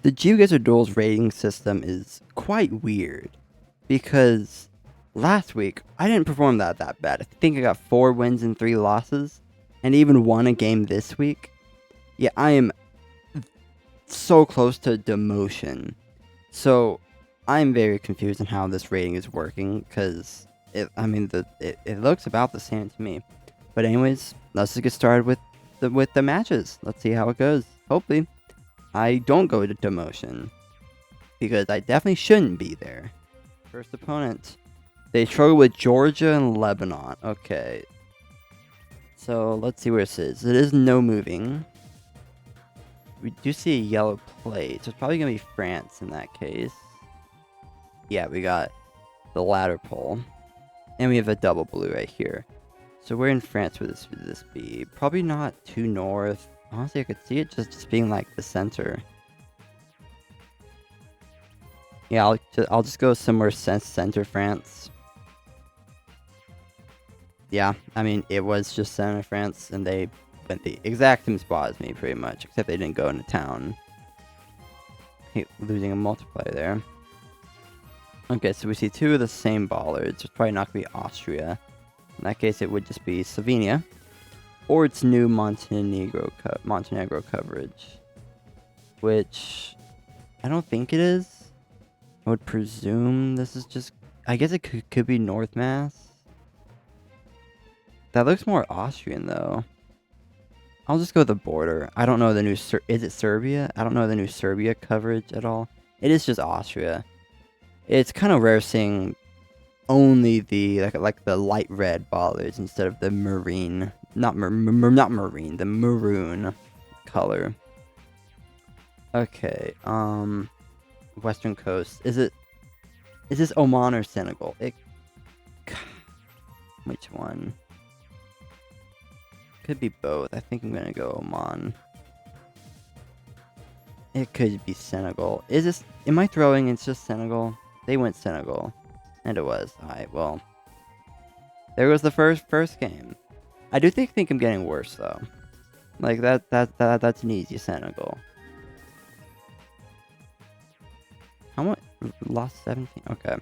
The GeoGuessr Duels rating system is quite weird because last week I didn't perform that bad. I think I got 4 wins and 3 losses, and even won a game this week. Yeah, I am so close to demotion. So I'm very confused on how this rating is working because it looks about the same to me. But anyways, let's just get started with the matches. Let's see how it goes. Hopefully, I don't go to demotion because I definitely shouldn't be there. First opponent, they struggle with Georgia and Lebanon. Okay, so let's see where this is. It is no moving. We do see a yellow plate, so it's probably gonna be France in that case. Yeah, we got the ladder pole, and we have a double blue right here. So where in France would this be? Probably not too north. Honestly, I could see it just being like the center. Yeah, I'll just go somewhere center France. Yeah, I mean, it was just center France, and they went the exact same spot as me, pretty much, except they didn't go into town. Hey, losing a multiplier there. Okay, so we see 2 of the same bollards. It's probably not going to be Austria. In that case, it would just be Slovenia. Or it's new Montenegro coverage. Which I don't think it is. I would presume this is just... I guess it could be North Mass. That looks more Austrian, though. I'll just go with the border. I don't know the new... Is it Serbia? I don't know the new Serbia coverage at all. It is just Austria. It's kind of rare seeing only the like the light red bollards instead of the marine, not marine, the maroon color. Okay, Western Coast. Is this Oman or Senegal? Which one? Could be both. I think I'm gonna go Oman. It could be Senegal. Am I throwing? It's just Senegal. They went Senegal. And it was. Alright, well. There goes the first game. I do think I'm getting worse, though. Like, that's an easy Senegal. How much? Lost 17? Okay.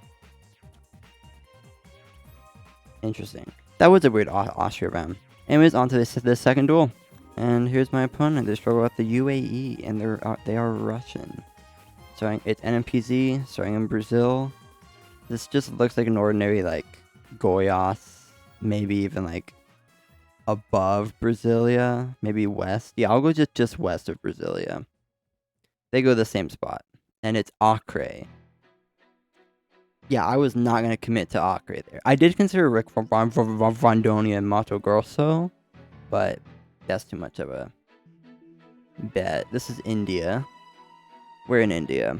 Interesting. That was a weird Austria round. Anyways, on to the second duel. And here's my opponent. They struggle with the UAE, and they are Russian. So it's NMPZ, starting in Brazil. This just looks like an ordinary, like, Goiás. Maybe even, like, above Brasilia. Maybe west. Yeah, I'll go just west of Brasilia. They go to the same spot. And it's Acre. Yeah, I was not going to commit to Acre there. I did consider Rick from Rondonia and Mato Grosso. But that's too much of a bet. This is India. We're in India.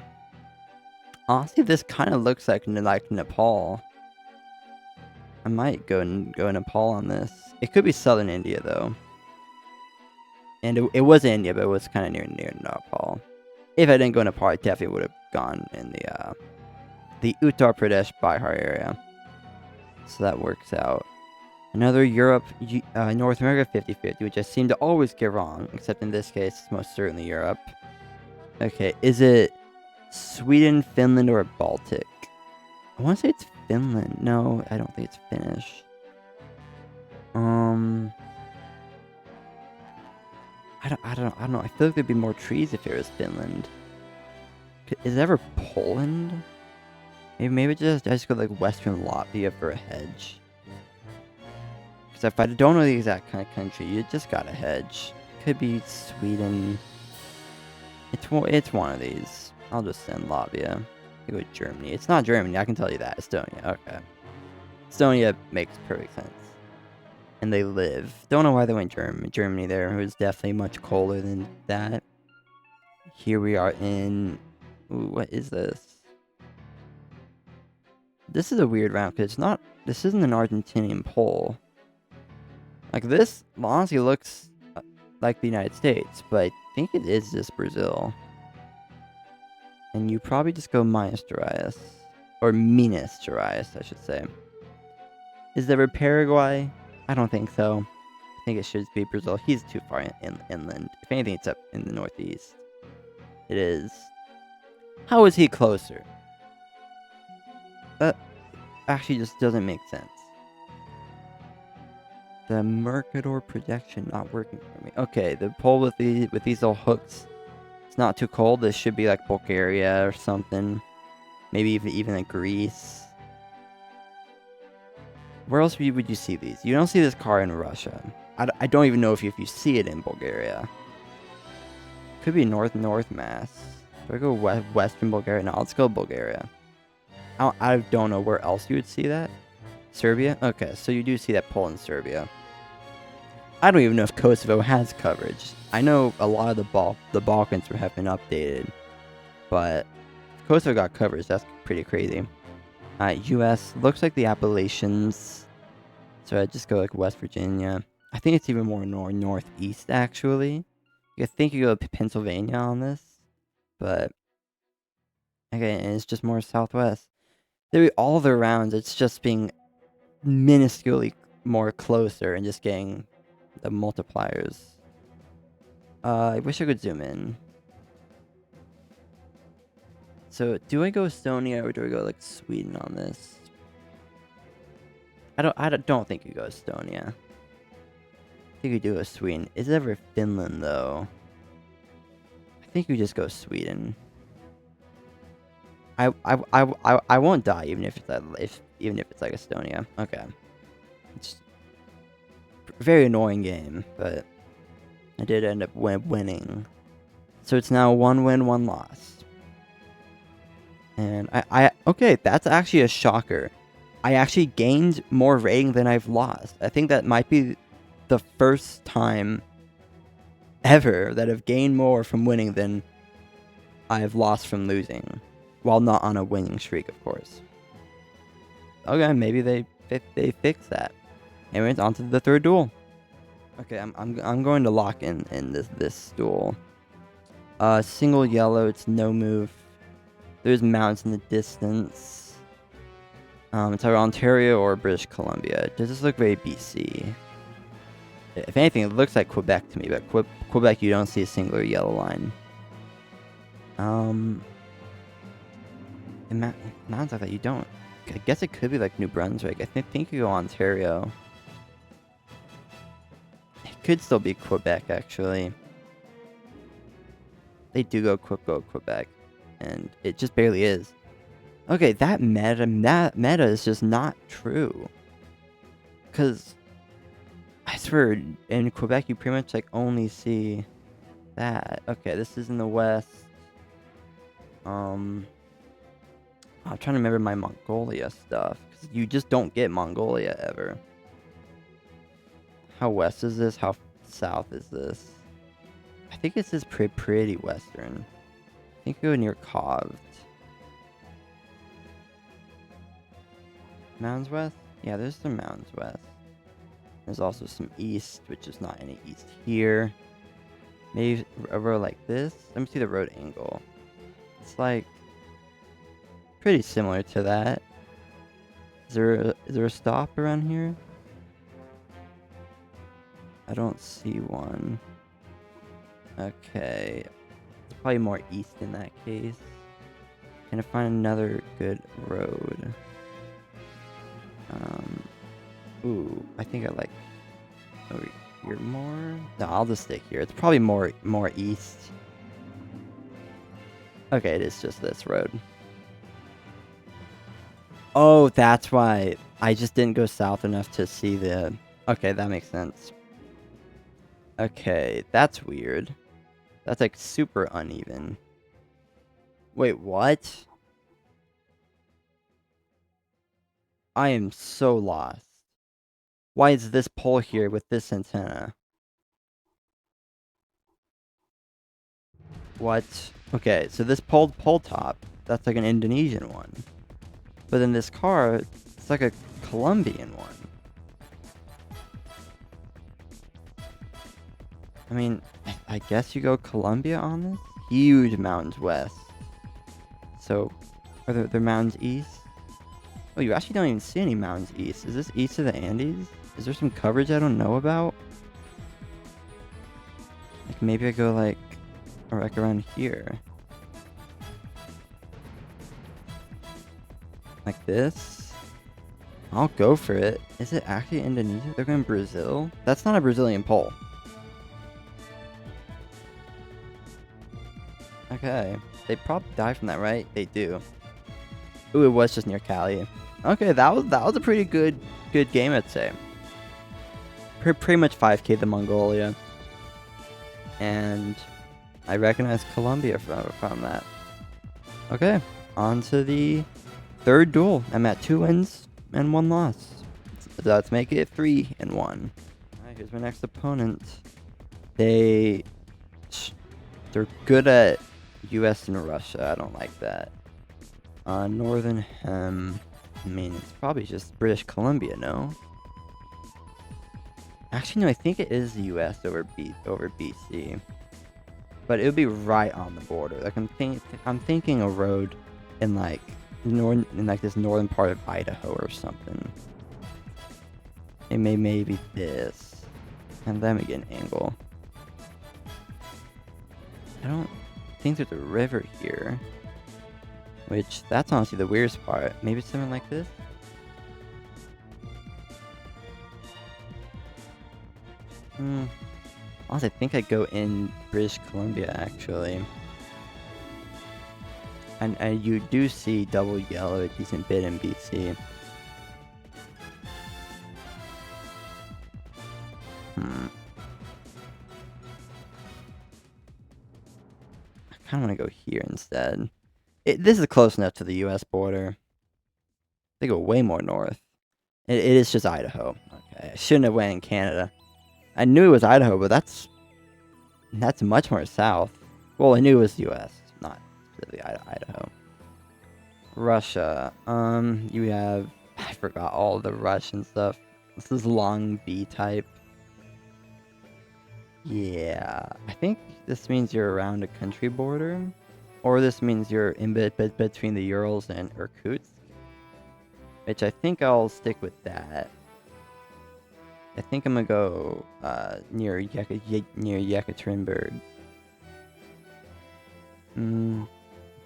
Honestly, this kind of looks like Nepal. I might go Nepal on this. It could be southern India, though. And it was India, but it was kind of near Nepal. If I didn't go Nepal, I definitely would have gone in the Uttar Pradesh Bihar area. So that works out. Another Europe, North America 50-50, which I seem to always get wrong, except in this case, it's most certainly Europe. Okay, is it Sweden, Finland, or Baltic? I want to say it's Finland. No, I don't think it's Finnish. I don't know. I feel like there'd be more trees if it was Finland. Is it ever Poland? Maybe I just go like Western Latvia for a hedge. Because if I don't know the exact kind of country, you just got a hedge. Could be Sweden. It's one of these. I'll just send Latvia. I go with Germany. It's not Germany, I can tell you that. Estonia, okay. Estonia makes perfect sense. And they live. Don't know why they went Germany there. It was definitely much colder than that. Here we are in... Ooh, what is this? This is a weird round, because it's not... This isn't an Argentinian poll. Like, this honestly looks like the United States, but I think it is just Brazil. And you probably just go Minas Gerais. Or Minas Gerais, I should say. Is there a Paraguay? I don't think so. I think it should be Brazil. He's too far inland. If anything, it's up in the northeast. It is. How is he closer? That actually just doesn't make sense. The Mercator projection not working for me. Okay, the pole with these little hooks. It's not too cold. This should be like Bulgaria or something. Maybe even like Greece. Where else would you see these? You don't see this car in Russia. I don't even know if you see it in Bulgaria. Could be North Mass. Do I go Western Bulgaria? No, let's go Bulgaria. I don't know where else you would see that. Serbia? Okay, so you do see that pole in Serbia. I don't even know if Kosovo has coverage. I know a lot of the Balkans have been updated, but Kosovo got coverage. That's pretty crazy. U.S. looks like the Appalachians. So I'd just go like West Virginia. I think it's even more northeast actually. I think you go to Pennsylvania on this, but again, it's just more southwest. All the rounds, it's just being minusculely more closer and just getting the multipliers. I wish I could zoom in. So, do I go Estonia or do I go like Sweden on this? I don't think you go Estonia. I think you do go Sweden. Is it ever Finland though? I think you just go Sweden. I won't die even if it's like Estonia. Okay. It's a very annoying game, but I did end up winning. So it's now 1 win, 1 loss. And okay, that's actually a shocker. I actually gained more rating than I've lost. I think that might be the first time ever that I've gained more from winning than I've lost from losing. While not on a winning streak, of course. Okay, maybe they fix that. Anyways, on to the third duel. Okay, I'm going to lock in this duel. Single yellow, it's no move. There's mountains in the distance. It's either Ontario or British Columbia. Does this look very BC? If anything, it looks like Quebec to me, but Quebec you don't see a singular yellow line. In mountains like that, you don't. I guess it could be like New Brunswick. I think you go Ontario. It could still be Quebec, actually. They do go Quebec, and it just barely is. Okay, that meta is just not true. Cause I swear, in Quebec you pretty much like only see that. Okay, this is in the west. I'm trying to remember my Mongolia stuff, because you just don't get Mongolia ever. How west is this? How south is this? I think this is pretty western. I think go near Kovt. Mountains west? Yeah, there's some mountains west. There's also some east, which is not any east here. Maybe a road like this? Let me see the road angle. It's like pretty similar to that. Is there a stop around here? I don't see one. Okay. It's probably more east in that case. Can I find another good road? Ooh, I think I like over here more. No, I'll just stick here. It's probably more east. Okay, it is just this road. Oh, that's why I just didn't go south enough to see the... Okay, that makes sense. Okay, that's weird. That's like super uneven. Wait, what? I am so lost. Why is this pole here with this antenna? What? Okay, so this pole top, that's like an Indonesian one. But then this car, it's like a Colombian one. I mean, I guess you go Colombia on this? Huge mountains west. So, are there mountains east? Oh, you actually don't even see any mountains east. Is this east of the Andes? Is there some coverage I don't know about? Like maybe I go like around here. Like this? I'll go for it. Is it actually Indonesia? They're going Brazil? That's not a Brazilian poll. Okay. They probably die from that, right? They do. Ooh, it was just near Cali. Okay, that was a pretty good game, I'd say. Pretty much 5k the Mongolia. And I recognize Colombia from that. Okay, on to the third duel. I'm at 2 wins and 1 loss. So let's make it 3-1. Alright, here's my next opponent. They're good at US and Russia. I don't like that. Northern Hem. I mean, it's probably just British Columbia, no? Actually, no, I think it is the US over BC. But it would be right on the border. Like I'm thinking a road in like this northern part of Idaho or something. It may be this. And then we get an angle. I don't think there's a river here. Which, that's honestly the weirdest part. Maybe something like this? Honestly, I think I'd go in British Columbia, actually. And you do see double yellow a decent bit in BC. I kind of want to go here instead. This is close enough to the US border. They go way more north. It is just Idaho. Okay, I shouldn't have went in Canada. I knew it was Idaho, but that's much more south. Well, I knew it was US, not specifically Idaho. Russia. You have... I forgot all the Russian stuff. This is long B type. Yeah, I think this means you're around a country border. Or this means you're in between the Urals and Irkutsk. Which I think I'll stick with that. I think I'm gonna go near Yekaterinburg.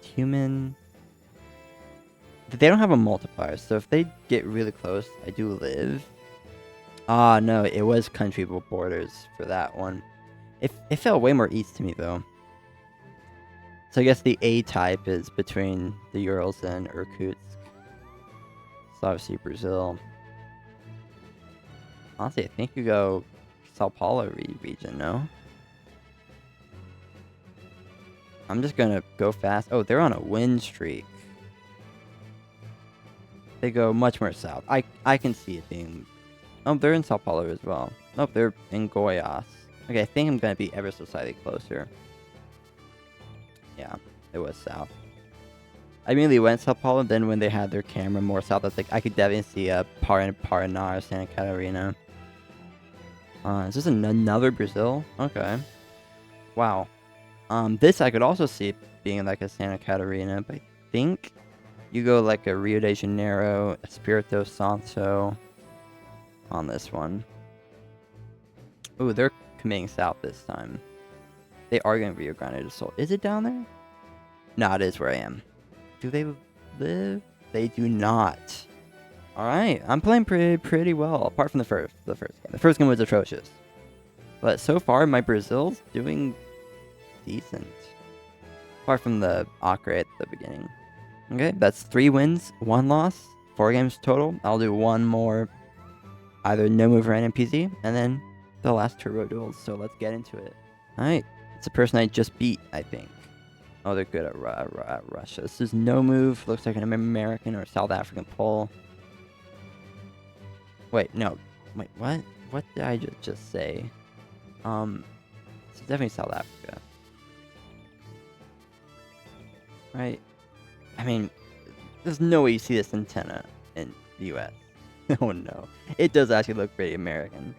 Human. They don't have a multiplier, so if they get really close, I do live. Ah, no, it was country borders for that one. It felt way more east to me, though. So I guess the A type is between the Urals and Irkutsk. It's obviously Brazil. Honestly, I think you go Sao Paulo region, no? I'm just gonna go fast. Oh, they're on a wind streak. They go much more south. I can see it being... Oh, they're in Sao Paulo as well. Nope, they're in Goiás. Okay, I think I'm gonna be ever so slightly closer. Yeah, it was south. I immediately went Sao Paulo, then when they had their camera more south, I was like, I could definitely see Paraná or Santa Catarina. Is this another Brazil? Okay. Wow. This I could also see being like a Santa Catarina, but I think you go like a Rio de Janeiro, Espírito Santo on this one. Ooh, they're committing south this time. They are going Rio Grande do Sul. Is it down there? No, it is where I am. Do they live? They do not. All right, I'm playing pretty well, apart from the first game. The first game was atrocious, but so far my Brazil's doing decent. Apart from the Acre at the beginning. Okay, that's 3 wins, 1 loss, 4 games total. I'll do one more, either no move or NPC, and then the last turbo duels. So let's get into it. All right, it's a person I just beat, I think. Oh, they're good at Russia. This is no move. Looks like an American or South African poll. Wait, no. Wait, what? What did I just say? It's definitely South Africa. Right? I mean, there's no way you see this antenna in the US. Oh no. It does actually look pretty American.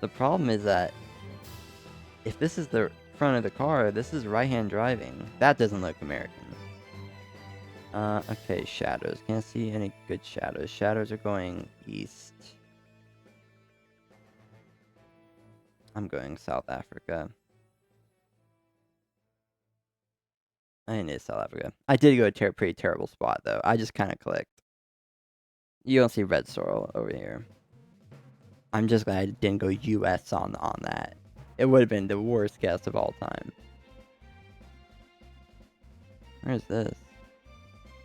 The problem is that if this is the front of the car, this is right-hand driving. That doesn't look American. Okay, shadows. Can't see any good shadows. Shadows are going east. I'm going South Africa. I think it is South Africa. I did go to a pretty terrible spot, though. I just kind of clicked. You don't see red sorrel over here. I'm just glad I didn't go US on that. It would have been the worst guess of all time. Where is this?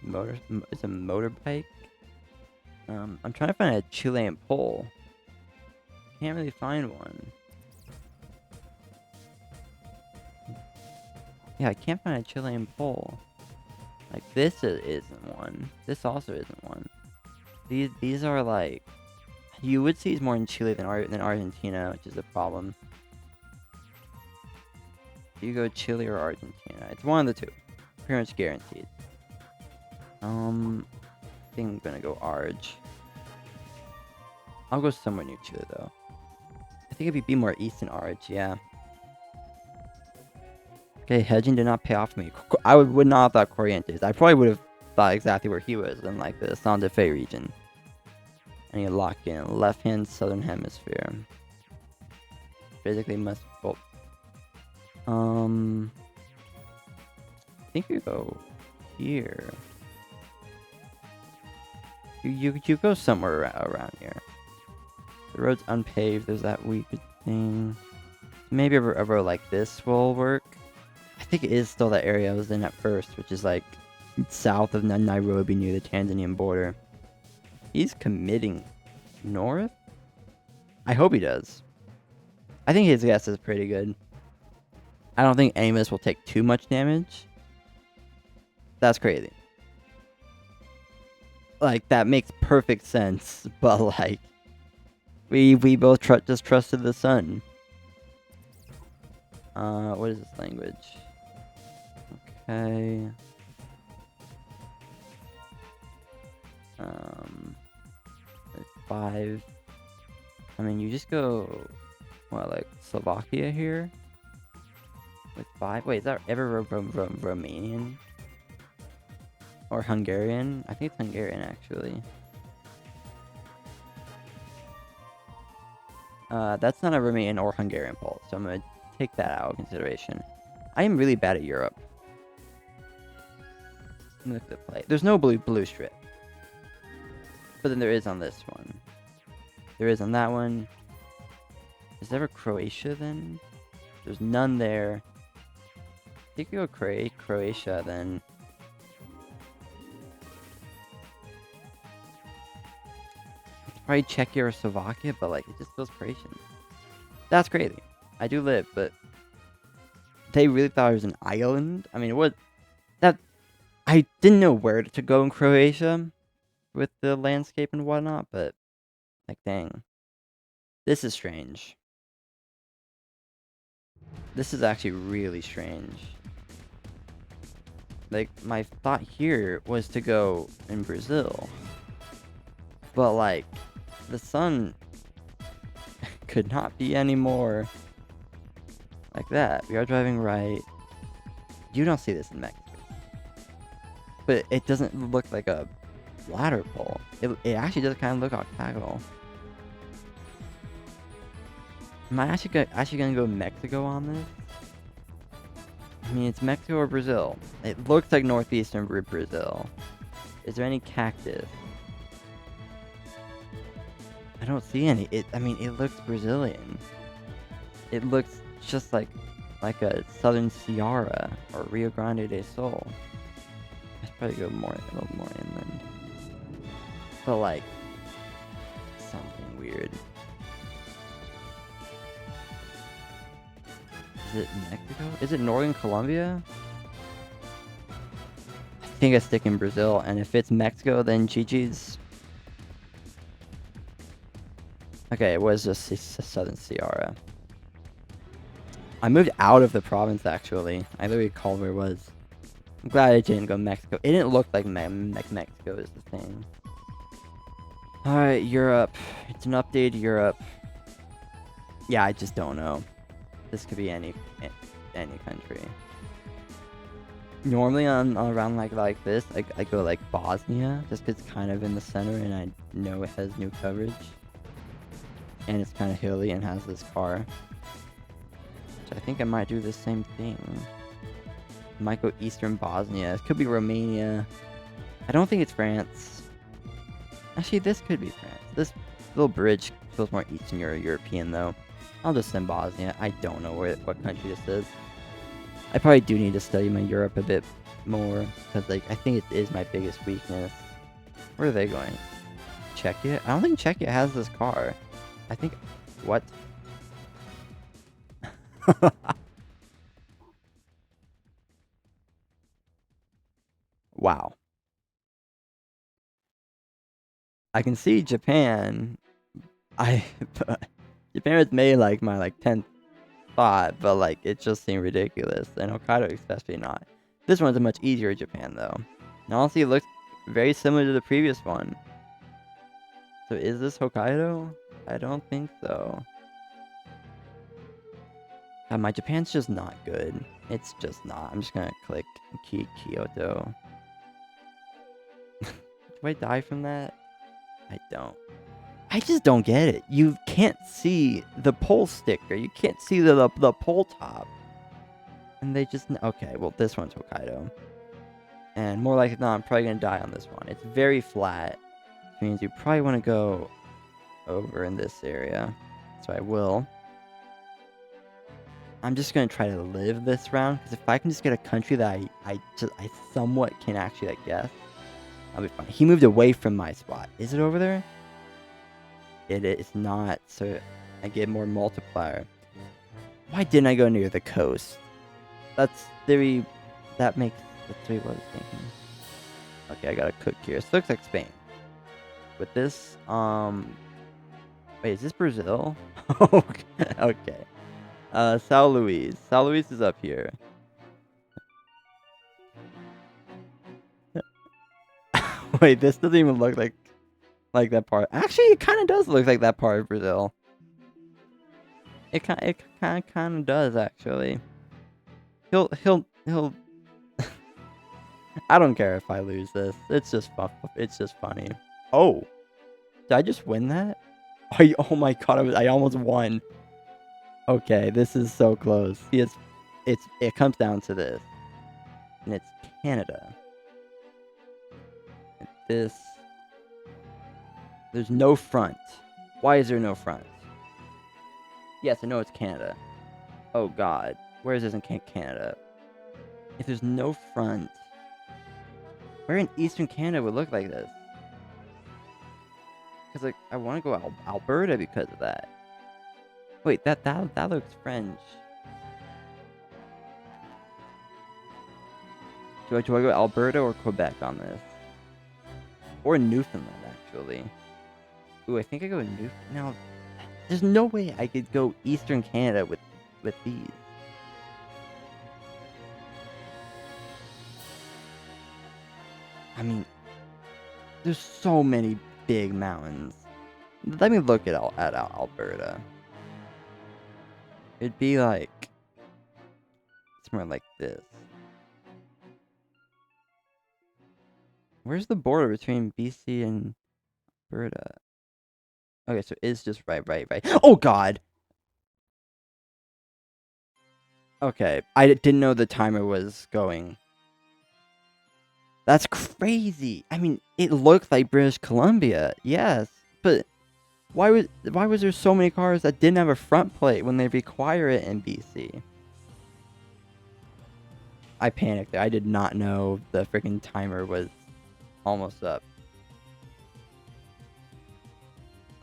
It's a motorbike. I'm trying to find a Chilean pole. Can't really find one. Yeah, I can't find a Chilean pole. Like this isn't one. This also isn't one. These are like, you would see more in Chile than Argentina, which is a problem. You go Chile or Argentina. It's one of the two. Pretty much guaranteed. I think I'm gonna go Arge. I'll go somewhere near Chile though. I think it'd be more east than Arge, yeah. Okay, hedging did not pay off for me. I would not have thought Corrientes. I probably would have thought exactly where he was in like the Santa Fe region. I need to lock in left hand southern hemisphere. Basically must well, I think you go here. You go somewhere around here. The road's unpaved. There's that weird thing. Maybe over like this will work. I think it is still that area I was in at first, which is like south of Nairobi near the Tanzanian border. He's committing north? I hope he does. I think his guess is pretty good. I don't think Amos will take too much damage. That's crazy. Like, that makes perfect sense, but like, we both just trusted the sun. What is this language? Okay. 5. I mean, you just go, what, like Slovakia here? With 5? Wait, is that ever Romanian? Or Hungarian? I think it's Hungarian, actually. That's not a Romanian or Hungarian pulse, so I'm gonna take that out of consideration. I am really bad at Europe. Let me look at the play. There's no blue strip. But then there is on this one. There is on that one. Is there a Croatia then? There's none there. I think you go Croatia then. It's probably Czechia or Slovakia, but like it just feels Croatian. That's crazy. I do live, but they really thought it was an island. I mean, what that I didn't know where to go in Croatia with the landscape and whatnot, but like dang. This is strange. This is actually really strange. Like, my thought here was to go in Brazil. But, like, the sun could not be any more like that. We are driving right. You don't see this in Mexico. But it doesn't look like a ladder pole. It actually does kind of look octagonal. Am I actually gonna go Mexico on this? I mean, it's Mexico or Brazil. It looks like northeastern Brazil. Is there any cactus? I don't see any. I mean, it looks Brazilian. It looks just like a Southern Sierra or Rio Grande do Sul. I should probably go a little more inland. But like, something weird. Is it Mexico? Is it Northern Colombia? I think I stick in Brazil, and if it's Mexico, then GG's. Okay, it was just Southern Sierra. I moved out of the province, actually. I literally called where it was. I'm glad I didn't go Mexico. It didn't look like Mexico is the thing. Alright, Europe. It's an updated Europe. Yeah, I just don't know. This could be any country. Normally on around like this, I go like Bosnia, just 'cause it's kind of in the center and I know it has new coverage. And it's kind of hilly and has this car. So I think I might do the same thing. Might go Eastern Bosnia. It could be Romania. I don't think it's France. Actually, this could be France. This little bridge feels more Eastern European, though. I'll just send Bosnia. I don't know what country this is. I probably do need to study my Europe a bit more, because, like, I think it is my biggest weakness. Where are they going? Czechia? I don't think Czechia has this car. I think... What? Wow. I can see Japan. Japan was made like my 10th thought, but like it just seemed ridiculous. And Hokkaido especially not. This one's a much easier Japan though. And honestly, it looks very similar to the previous one. So is this Hokkaido? I don't think so. My Japan's just not good. It's just not. I'm just gonna click Kyoto. Do I die from that? I don't. I just don't get it. You can't see the pole sticker. You can't see the pole top. And they just... Okay, well, this one's Hokkaido. And more likely than not, I'm probably going to die on this one. It's very flat. Which means you probably want to go over in this area. So I will. I'm just going to try to live this round. Because if I can just get a country that I somewhat can actually guess, I'll be fine. He moved away from my spot. Is it over there? It is not, so I get more multiplier. Why didn't I go near the coast? That's theory. That's what I was thinking. Okay, I gotta cook here. So it looks like Spain. With this, wait, is this Brazil? Okay. São Luís. São Luís is up here. Wait, this doesn't even look like that part. Actually, it kind of does look like that part of Brazil. It kind of does actually. He'll. I don't care if I lose this. It's just fun. It's just funny. Oh, did I just win that? Oh my god! I almost won. Okay, this is so close. It comes down to this, and it's Canada. And this. There's no front. Why is there no front? Yes, I know it's Canada. Oh god. Where is this in Canada? If there's no front... Where in Eastern Canada would look like this? Because, like, I want to go Alberta because of that. Wait, that looks French. Do I go Alberta or Quebec on this? Or Newfoundland, actually. Ooh, I think I go Newfoundland. Now, there's no way I could go Eastern Canada with these. I mean, there's so many big mountains. Let me look at Alberta. It'd be like somewhere like this. Where's the border between BC and Alberta? Okay, so it's just right. Oh god! Okay, I didn't know the timer was going. That's crazy. I mean, it looked like British Columbia, yes, but why was there so many cars that didn't have a front plate when they require it in BC? I panicked there. I did not know the freaking timer was almost up.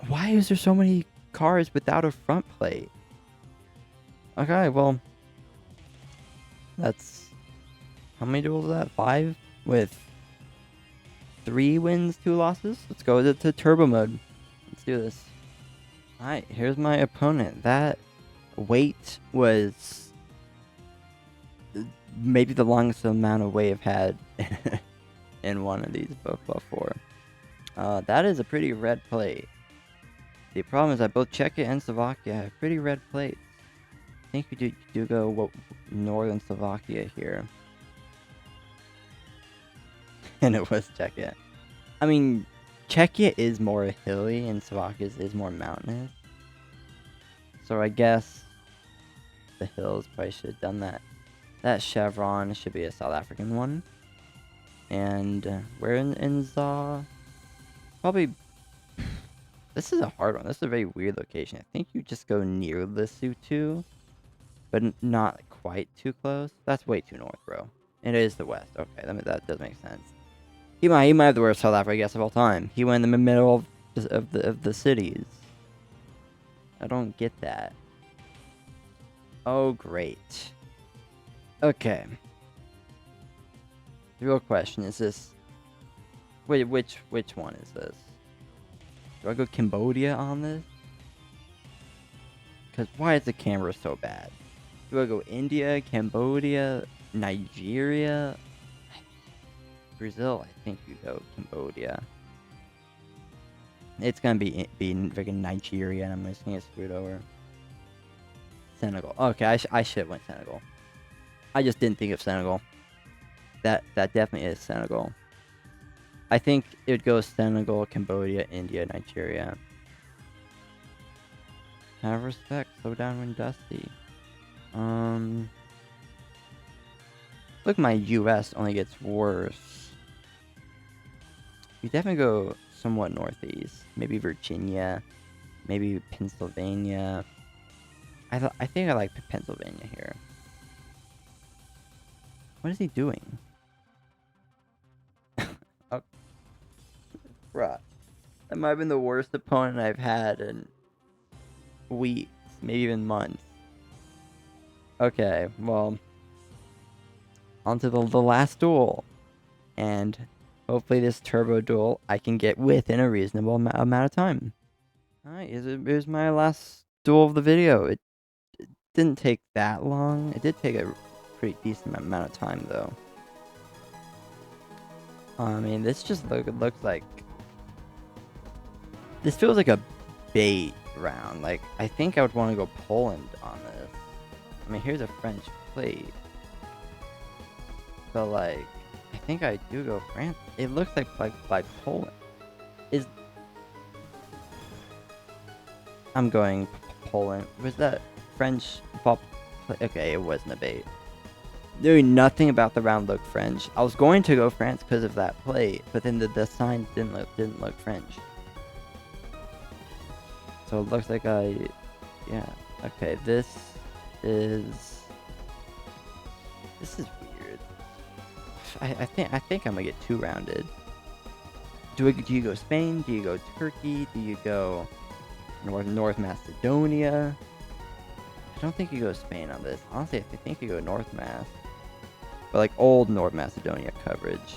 Why is there so many cars without a front plate? Okay, well, that's... How many duels is that? 5? With 3 wins, 2 losses? Let's go to turbo mode. Let's do this. Alright, here's my opponent. That wait was maybe the longest amount of wait I've had in one of these before. That is a pretty red plate. The problem is that both Czechia and Slovakia have pretty red plates. I think we do go northern Slovakia here. And it was Czechia. I mean, Czechia is more hilly and Slovakia is more mountainous. So I guess the hills probably should have done that. That chevron should be a South African one. And where in Probably. This is a hard one. This is a very weird location. I think you just go near the Sutu, but not quite too close. That's way too north, bro. It is the west. Okay, that does make sense. He might have the worst South Africa guess of all time. He went in the middle of the cities. I don't get that. Oh, great. Okay. The real question is this. Wait, which one is this? Do I go Cambodia on this? Because why is the camera so bad? Do I go India, Cambodia, Nigeria? Brazil, I think you go Cambodia. It's gonna be freaking Nigeria, and I'm just gonna get screwed over. Senegal. Okay, I should have went Senegal. I just didn't think of Senegal. That definitely is Senegal. I think it would go Senegal, Cambodia, India, Nigeria. Have respect. Slow down when dusty. Look, my U.S. only gets worse. You definitely go somewhat northeast. Maybe Virginia. Maybe Pennsylvania. I think I like Pennsylvania here. What is he doing? Oh, bruh. That might have been the worst opponent I've had in weeks, maybe even months. Okay, well, on to the last duel. And hopefully this turbo duel I can get within a reasonable amount of time. Alright, here's my last duel of the video. It didn't take that long. It did take a pretty decent amount of time, though. I mean, this just looks like... This feels like a bait round. Like, I think I would want to go Poland on this. I mean, here's a French plate. But, like, I think I do go France. It looks like Poland. I'm going Poland. Was that French ball play? Okay, it wasn't a bait. Knowing nothing about the round looked French. I was going to go France because of that plate, but then the signs didn't look French. So it looks like yeah. Okay, this is weird. I think I'm gonna get two rounded. Do you go Spain? Do you go Turkey? Do you go North Macedonia? I don't think you go Spain on this. Honestly, I think you go North Mac. But like old North Macedonia coverage.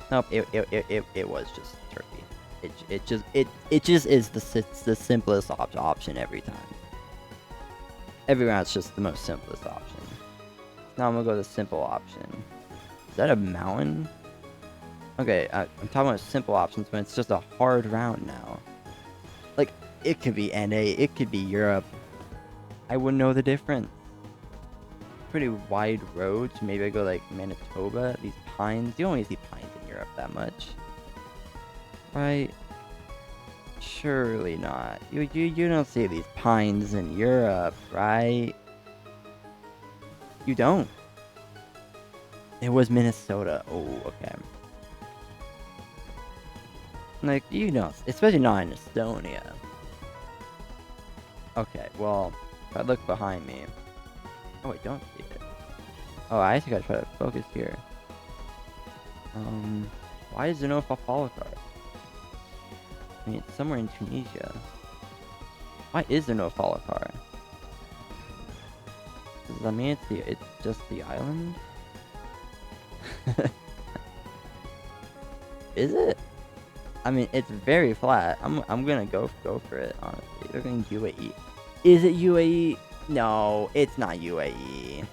Nope, it was just Turkey. It just is the simplest option every time. Every round it's just the most simplest option. Now I'm gonna go the simple option. Is that a mountain? Okay, I'm talking about simple options when it's just a hard round now. Like, it could be NA, it could be Europe. I wouldn't know the difference. Pretty wide roads. Maybe I go like Manitoba. These pines. You don't really see pines in Europe that much. Right? Surely not. You don't see these pines in Europe, right? You don't. It was Minnesota. Oh, okay. Like, you know, especially not in Estonia. Okay, well, if I look behind me... Oh, I don't see it. Oh, I actually gotta try to focus here. Why is there no follow card? I mean, it's somewhere in Tunisia. Why is there no follow card? Does that mean it's just the island? Is it? I mean, it's very flat. I'm gonna go for it, honestly. They're going UAE. Is it UAE? No, it's not UAE.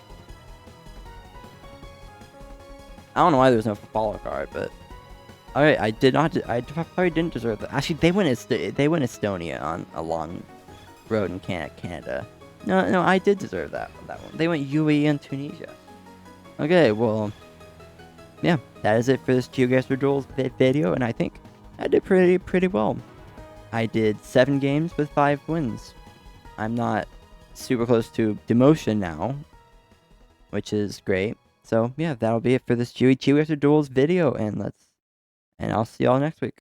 I don't know why there's no follow card, but alright, I probably didn't deserve that. Actually, they went Estonia on a long road in Canada. No, I did deserve that one. They went UAE and Tunisia. Okay, well, yeah, that is it for this GeoGuessr Duels video, and I think I did pretty well. I did 7 games with 5 wins. I'm not super close to demotion now, which is great. So yeah, that'll be it for this GeoGuessr Duels video, and let's And I'll see y'all next week.